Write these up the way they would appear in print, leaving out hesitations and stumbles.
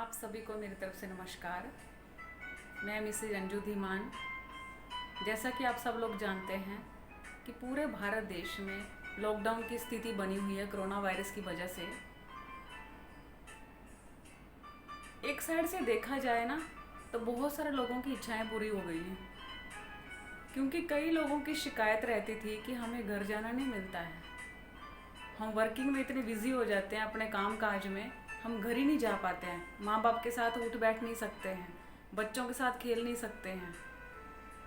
आप सभी को मेरी तरफ से नमस्कार। मैं मिसेज अंजू धीमान। जैसा कि आप सब लोग जानते हैं कि पूरे भारत देश में लॉकडाउन की स्थिति बनी हुई है कोरोना वायरस की वजह से। एक साइड से देखा जाए ना तो बहुत सारे लोगों की इच्छाएं पूरी हो गई हैं, क्योंकि कई लोगों की शिकायत रहती थी कि हमें घर जाना नहीं मिलता है। हम वर्किंग में इतने बिजी हो जाते हैं अपने काम काज में, हम घर ही नहीं जा पाते हैं। माँ बाप के साथ उठ बैठ नहीं सकते हैं, बच्चों के साथ खेल नहीं सकते हैं।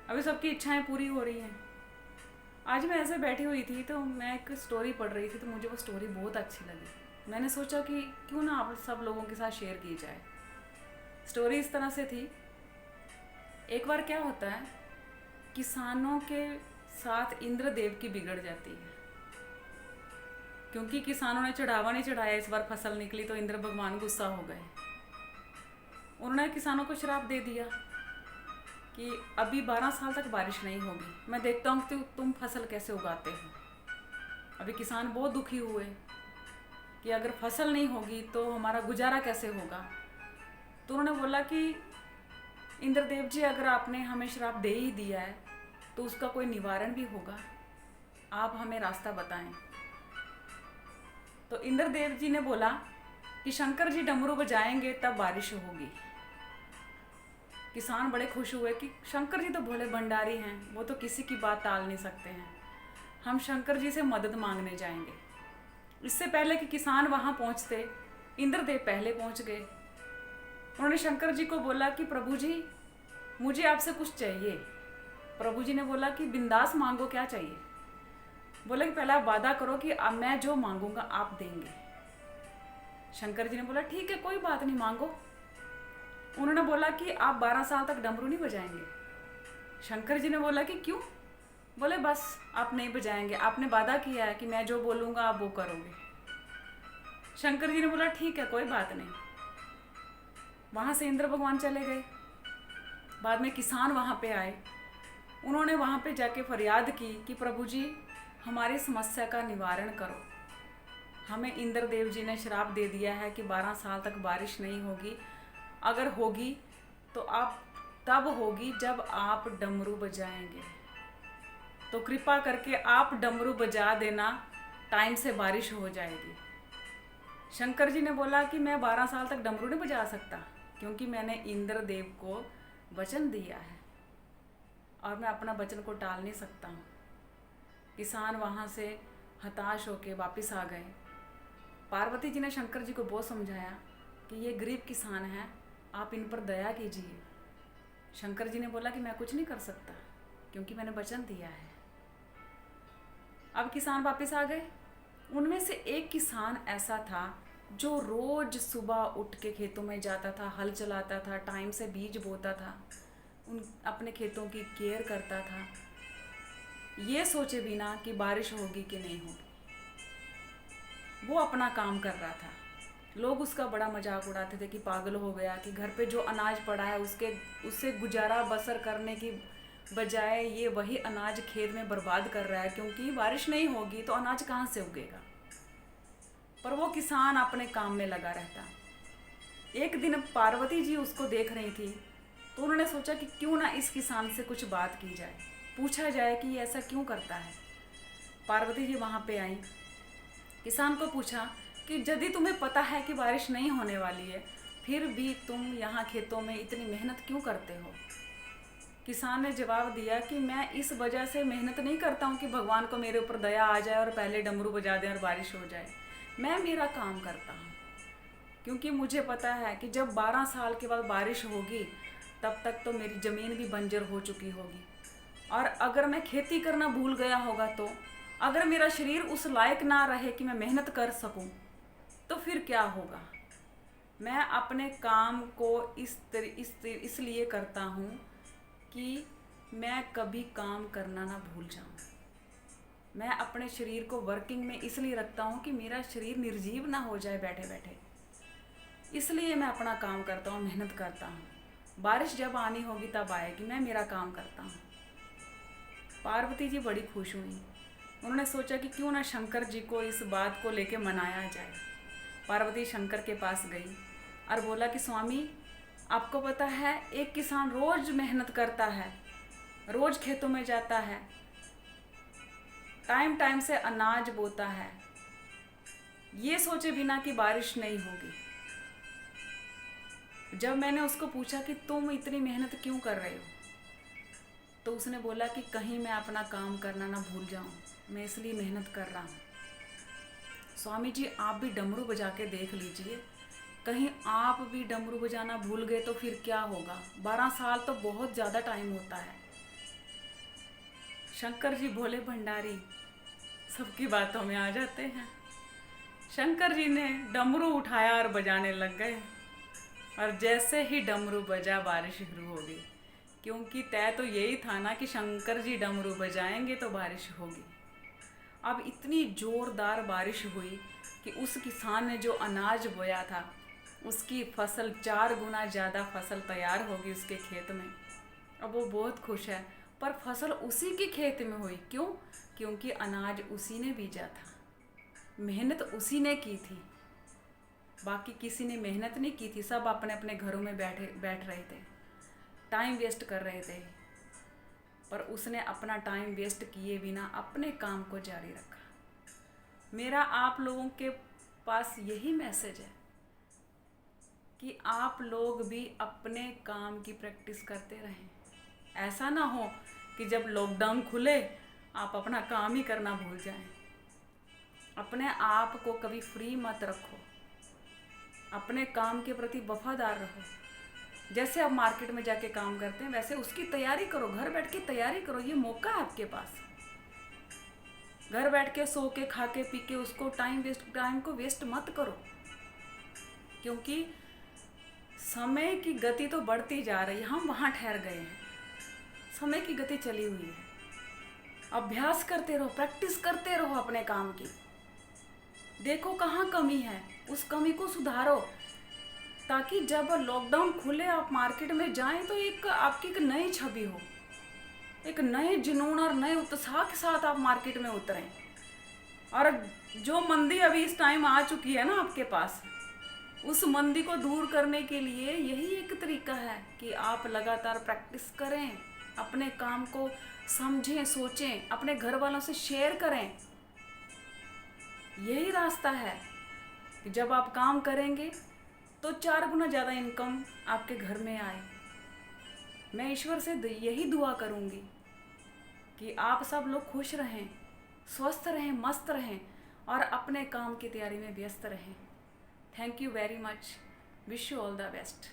अभी सबकी इच्छाएं पूरी हो रही हैं। आज मैं ऐसे बैठी हुई थी तो मैं एक स्टोरी पढ़ रही थी, तो मुझे वो स्टोरी बहुत अच्छी लगी। मैंने सोचा कि क्यों ना आप सब लोगों के साथ शेयर की जाए। स्टोरी इस तरह से थी। एक बार क्या होता है, किसानों के साथ इंद्रदेव की बिगड़ जाती है, क्योंकि किसानों ने चढ़ावा नहीं चढ़ाया। इस बार फसल निकली तो इंद्र भगवान गुस्सा हो गए। उन्होंने किसानों को श्राप दे दिया कि अभी 12 साल तक बारिश नहीं होगी। मैं देखता हूँ कि तुम फसल कैसे उगाते हो। अभी किसान बहुत दुखी हुए कि अगर फसल नहीं होगी तो हमारा गुजारा कैसे होगा। तो उन्होंने बोला कि इंद्रदेव जी, अगर आपने हमें श्राप दे ही दिया है तो उसका कोई निवारण भी होगा, आप हमें रास्ता बताएं। तो इंद्रदेव जी ने बोला कि शंकर जी डमरू बजाएंगे तब बारिश होगी। किसान बड़े खुश हुए कि शंकर जी तो भोले भंडारी हैं, वो तो किसी की बात टाल नहीं सकते हैं। हम शंकर जी से मदद मांगने जाएंगे। इससे पहले कि किसान वहाँ पहुँचते, इंद्रदेव पहले पहुँच गए। उन्होंने शंकर जी को बोला कि प्रभु जी, मुझे आपसे कुछ चाहिए। प्रभु जी ने बोला कि बिंदास मांगो, क्या चाहिए। बोले कि पहले आप वादा करो कि अब मैं जो मांगूंगा आप देंगे। शंकर जी ने बोला ठीक है, कोई बात नहीं, मांगो। उन्होंने बोला कि आप 12 साल तक डमरू नहीं बजाएंगे। शंकर जी ने बोला कि क्यों। बोले बस आप नहीं बजाएंगे, आपने वादा किया है कि मैं जो बोलूँगा आप वो करोगे। शंकर जी ने बोला ठीक है, कोई बात नहीं। वहाँ से इंद्र भगवान चले गए। बाद में किसान वहाँ पे आए। उन्होंने वहाँ पे जाके फरियाद की कि प्रभु जी, हमारी समस्या का निवारण करो। हमें इंद्रदेव जी ने श्राप दे दिया है कि 12 साल तक बारिश नहीं होगी। अगर होगी तो आप तब होगी जब आप डमरू बजाएंगे। तो कृपा करके आप डमरू बजा देना, टाइम से बारिश हो जाएगी। शंकर जी ने बोला कि मैं 12 साल तक डमरू नहीं बजा सकता, क्योंकि मैंने इंद्रदेव को वचन दिया है और मैं अपना वचन को टाल नहीं सकता हूँ। किसान वहाँ से हताश होके वापस आ गए। पार्वती जी ने शंकर जी को बहुत समझाया कि ये गरीब किसान हैं, आप इन पर दया कीजिए। शंकर जी ने बोला कि मैं कुछ नहीं कर सकता, क्योंकि मैंने वचन दिया है। अब किसान वापस आ गए। उनमें से एक किसान ऐसा था जो रोज सुबह उठ के खेतों में जाता था, हल चलाता था, टाइम से बीज बोता था, उन अपने खेतों की केयर करता था, ये सोचे बिना कि बारिश होगी कि नहीं होगी। वो अपना काम कर रहा था। लोग उसका बड़ा मजाक उड़ाते थे कि पागल हो गया, कि घर पे जो अनाज पड़ा है उससे गुजारा बसर करने की बजाय ये वही अनाज खेत में बर्बाद कर रहा है, क्योंकि बारिश नहीं होगी तो अनाज कहाँ से उगेगा। पर वो किसान अपने काम में लगा रहता। एक दिन पार्वती जी उसको देख रही थी, तो उन्होंने सोचा कि क्यों ना इस किसान से कुछ बात की जाए, पूछा जाए कि ये ऐसा क्यों करता है। पार्वती जी वहाँ पे आई। किसान को पूछा कि यदि तुम्हें पता है कि बारिश नहीं होने वाली है, फिर भी तुम यहाँ खेतों में इतनी मेहनत क्यों करते हो। किसान ने जवाब दिया कि मैं इस वजह से मेहनत नहीं करता हूँ कि भगवान को मेरे ऊपर दया आ जाए और पहले डमरू बजा दें और बारिश हो जाए। मैं मेरा काम करता हूँ, क्योंकि मुझे पता है कि जब 12 साल के बाद बारिश होगी तब तक तो मेरी ज़मीन भी बंजर हो चुकी होगी। और अगर मैं खेती करना भूल गया होगा, तो अगर मेरा शरीर उस लायक ना रहे कि मैं मेहनत कर सकूं, तो फिर क्या होगा। मैं अपने काम को इसलिए करता हूँ कि मैं कभी काम करना ना भूल जाऊँ। मैं अपने शरीर को वर्किंग में इसलिए रखता हूँ कि मेरा शरीर निर्जीव ना हो जाए बैठे बैठे। इसलिए मैं अपना काम करता हूँ, मेहनत करता हूँ। बारिश जब आनी होगी तब आएगी, मैं मेरा काम करता हूँ। पार्वती जी बड़ी खुश हुई। उन्होंने सोचा कि क्यों ना शंकर जी को इस बात को लेके मनाया जाए। पार्वती शंकर के पास गई और बोला कि स्वामी, आपको पता है एक किसान रोज मेहनत करता है, रोज खेतों में जाता है, टाइम टाइम से अनाज बोता है, ये सोचे बिना कि बारिश नहीं होगी। जब मैंने उसको पूछा कि तुम इतनी मेहनत क्यों कर रहे हो, तो उसने बोला कि कहीं मैं अपना काम करना ना भूल जाऊं, मैं इसलिए मेहनत कर रहा हूं। स्वामी जी, आप भी डमरू बजा के देख लीजिए, कहीं आप भी डमरू बजाना भूल गए तो फिर क्या होगा। 12 साल तो बहुत ज़्यादा टाइम होता है। शंकर जी भोले भंडारी सबकी बातों में आ जाते हैं। शंकर जी ने डमरू उठाया और बजाने लग गए, और जैसे ही डमरू बजा बारिश शुरू हो गई, क्योंकि तय तो यही था ना कि शंकर जी डमरू बजाएंगे तो बारिश होगी। अब इतनी ज़ोरदार बारिश हुई कि उस किसान ने जो अनाज बोया था उसकी फसल 4 गुना ज़्यादा फसल तैयार होगी उसके खेत में। अब वो बहुत खुश है, पर फसल उसी के खेत में हुई। क्यों? क्योंकि अनाज उसी ने बीजा था, मेहनत उसी ने की थी, बाकी किसी ने मेहनत नहीं की थी। सब अपने अपने घरों में बैठ रहे थे, टाइम वेस्ट कर रहे थे, पर उसने अपना टाइम वेस्ट किए बिना अपने काम को जारी रखा। मेरा आप लोगों के पास यही मैसेज है कि आप लोग भी अपने काम की प्रैक्टिस करते रहें। ऐसा ना हो कि जब लॉकडाउन खुले आप अपना काम ही करना भूल जाएं। अपने आप को कभी फ्री मत रखो, अपने काम के प्रति वफादार रहो। जैसे आप मार्केट में जाके काम करते हैं वैसे उसकी तैयारी करो, घर बैठ के तैयारी करो। ये मौका है आपके पास। घर बैठ के सो के खा के पी के उसको टाइम को वेस्ट मत करो, क्योंकि समय की गति तो बढ़ती जा रही है, हम वहाँ ठहर गए हैं। समय की गति चली हुई है। अभ्यास करते रहो, प्रैक्टिस करते रहो अपने काम की। देखो कहाँ कमी है, उस कमी को सुधारो, ताकि जब लॉकडाउन खुले आप मार्केट में जाएं तो आपकी एक नई छवि हो, एक नए जुनून और नए उत्साह के साथ आप मार्केट में उतरें। और जो मंदी अभी इस टाइम आ चुकी है ना आपके पास, उस मंदी को दूर करने के लिए यही एक तरीका है कि आप लगातार प्रैक्टिस करें, अपने काम को समझें, सोचें, अपने घर वालों से शेयर करें। यही रास्ता है कि जब आप काम करेंगे तो 4 गुना ज़्यादा इनकम आपके घर में आए। मैं ईश्वर से यही दुआ करूँगी कि आप सब लोग खुश रहें, स्वस्थ रहें, मस्त रहें और अपने काम की तैयारी में व्यस्त रहें। Thank you very much. Wish you all the best.